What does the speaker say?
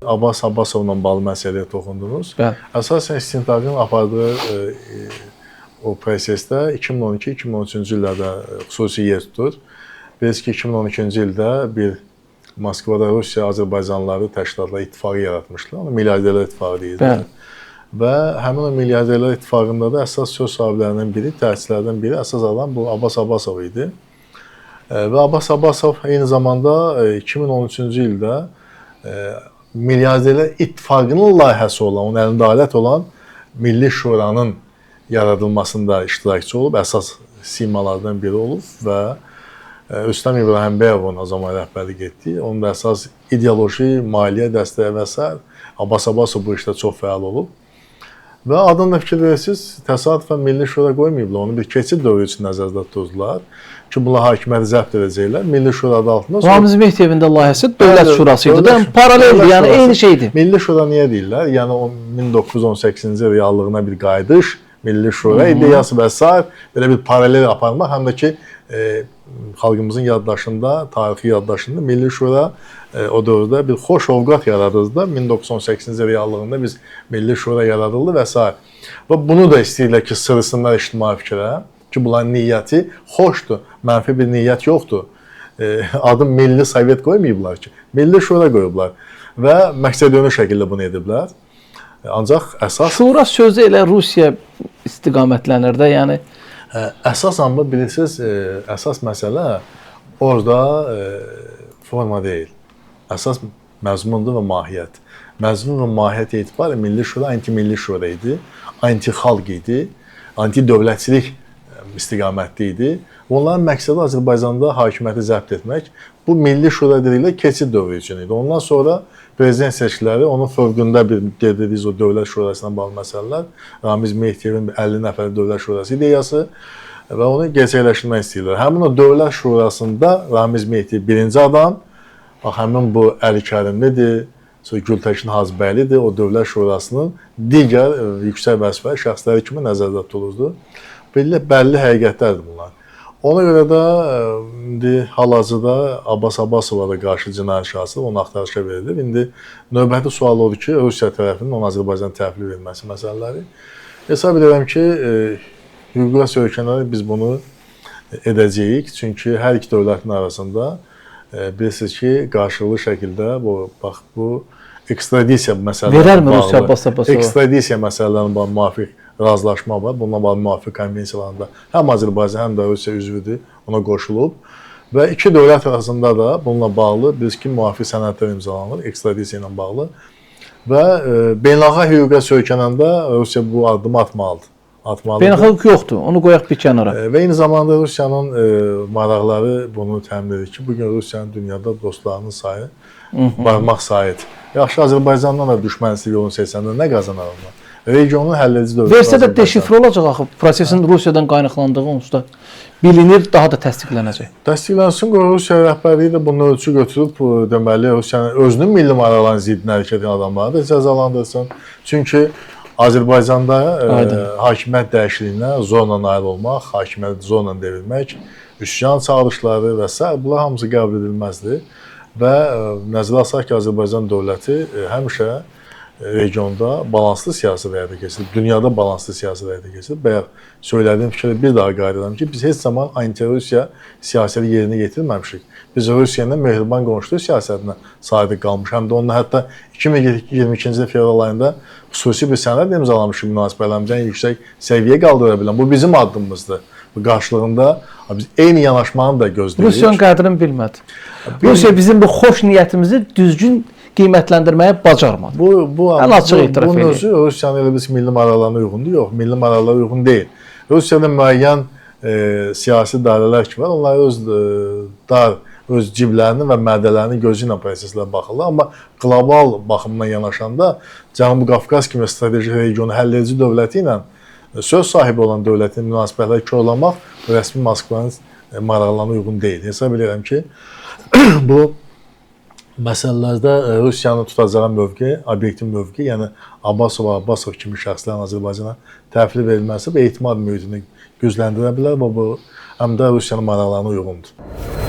Abbas Abbasovla bağlı məsələyə toxundunuz. Bəli. Əsasən istintaqın apardığı o prosesdə 2012-2013-cü illərdə xüsusi yer tutur. Biz ki 2012-ci ildə bir Moskvada Rusiya Azərbaycanlıları təşkilatla ittifaqı yaratmışdılar. Onu milyarderlər ittifaqı deyirlər. Və həmin o milyarderlər ittifaqında da əsas söz sahiblərindən biri, təsislərdən biri, əsas adam bu Abbas Abbasov idi. Və Abbas Abbasov eyni zamanda 2013-cü ildə milyarderlər ittifaqının layihəsi olan, onun əlində alət olan Milli Şuranın yaradılmasında iştirakçı olub, əsas simalardan biri olub və Rüstəm İbrahimbəyovun o zaman rəhbərlik etdiyi, onun da əsas ideoloji, maliyyə dəstəyi və s. Abbas Abbasov bu işdə çox fəal olub. Və adını da fikir verirsiniz, təsadüfən Milli Şura qoymayıblar, onu bir keçid dövrü üçün nəzərdə tutdular ki, bunlar hakimiyyəti zəbt edəcəklər. Milli Şura adı altında... Ramiz Mehdiyevin də layihəsi Dövlət Şurası idi də, paraleldir, yəni eyni şeydir. Milli Şura niyə deyirlər? Yəni o 1918-ci reallığına bir qayıdış, Milli Şura ideyası və s. belə bir paralel aparmaq, həm də ki, xalqımızın yaddaşında, tarixi yaddaşında Milli Şura o dövrdə bir xoş ovqat yaradıldı da 1918-ci reallığında biz Milli Şura yaradıldı və s. Və bunu da istəyirlər ki, sırısınlar ictimai fikrə ki, bunların niyyəti xoşdur, mənfi bir niyyət yoxdur. Adı Milli Sovet qoymayıblar ki, Milli Şura qoyublar və məqsədyönlü şəkildə bunu ediblər. Ancaq əsas... Şura sözü elə Rusiya istiqamətlənir də, yəni... Əsasən bu, bilirsiniz, əsas məsələ orada forma deyil. Əsas məzmundur və mahiyyət. Məzmun və mahiyyət etibarı Milli Şura anti-milli şura idi, anti-xalq idi, anti-dövlətçilik istiqamətli idi. Onların məqsədi Azərbaycanda hakimiyyəti zəbt etmək. Bu Milli Şura dediyilə keçid dövrü üçün idi. Ondan sonra prezident seçkiləri onun fövqündə bir dediyiniz o Dövlət Şurasına bağlı məsələlər, Ramiz Mehdiyevin 50 nəfərli Dövlət Şurası ideyası və onu gerçəkləşdirmək istəyirlər. Həmin o Dövlət Şurasında Ramiz Mehdiyev birinci adam, həmin bu Əli Kərimlidir, Gültəkin Hacbəylidir, o Dövlət Şurasının digər yüksək vəzifəli şəxsləri kimi nəzərdə tutulurdu. Bəlli həqiqətlərdir bunlar. Ona görə də indi hal-hazırda Abbas Abbasova da qarşı cinayət işi açılıb, onun axtarışa verilir. İndi növbəti sual odur ki, Rusiya tərəfinin onun Azərbaycan təhvil verilməsi məsələləri. Hesab edirəm ki, hüquqa söykənərək biz bunu edəcəyik. Çünki hər iki dövlətin arasında bilirsiniz ki, qarşılıqlı şəkildə bu ekstradisiya məsələləri verərmi Rusiya Abbas Abbasova? Ekstradisiya məsələlərinin bağlı müvafiq razılaşma var. Bununla bağlı müvafiq konvensiyalarında həm Azərbaycan, həm də Rusiya üzvüdür, ona qoşulub. Və iki dövlət arasında da bununla bağlı biz ki, müvafiq sənədlər imzalanır, ekstradisiya ilə bağlı. Və beynəlxalq hüquqa söykənəndə Rusiya bu addımı atmalıdır. Beynəlxalq hüquq yoxdur, onu qoyaq bir kənara. Və eyni zamanda Rusiyanın maraqları bunu təmin edir ki, bugün Rusiyanın dünyada dostlarının sayı barmaq sayıdır. Yaxşı, Azərbaycandan da düşmənçilik yolunu seçəndə nə qazanır onlar? Regionun həlledici dövləti. Versə də deşifrə olacaq axı, prosesin Rusiyadan qaynaqlandığı onsuz da bilinir, daha da təsdiqlənəcək. Təsdiqlənsin, Rusiya rəhbərliyi də bunu ölçü götürüb, deməli, Rusiyanın özünün milli maraqlarının ziddinə hərəkət edən adamları da cəzalandırsın. Çünki Azərbaycanda hakimiyyət dəyişikliyinə zorla nail olmaq, hakimiyyəti zorla devirmək, üsyan çağırışları və s. bunlar hamısı qəbul edilməzdir. Və nəzərə alsaq ki, Azərbaycan dövləti həmişə regionda balanslı siyasi həyata keçirib, dünyada balanslı siyasi həyata keçirib. Bayaq söylədiyim fikirlə bir daha qayıdıram ki, biz heç zaman anti-Rusiya siyasəti yerinə yetirməmişik. Biz Rusiya ilə mehriban qonşuluq siyasətinə sadiq qalmış. Həm də onunla hətta 2022-ci fevral ayında xüsusi bir sənəd imzalamışıq münasibətlərimizə yüksək səviyyə qaldıra bilən. Bu bizim addımımızdır. Bu qarşılığında biz eyni yanaşmanı da gözləyirik. Rusiyanın qədrini bilmədi. Rusiya bizim bu xoş niyyətimizi düzgün qiymətləndirməyə bacarmadı. Bunun özü Rusiyanın elə biz milli maraqlarına uyğundur. Yox, milli maraqlara uyğun deyil. Rusiyada müəyyən siyasi dairələr ki var, onlar öz ciblərinin və mədələrinin gözü ilə proseslərə baxırlar. Amma qlobal baxımdan yanaşanda Cənubi Qafqaz kimi strateji regionu həlledici dövləti ilə söz sahibi olan dövlətin münasibətləri korlamaq rəsmi Moskvanın maraqlarına uyğun deyil. Hesab edirəm ki, bu məsələlərdə Rusiyanın tutacağı mövqe, obyektiv mövqe, yəni Abbasov kimi şəxslərin Azərbaycana təhvil verilməsi və etimad mühitini gücləndirə bilər və bu həm də Rusiyanın maraqlarına uyğundur.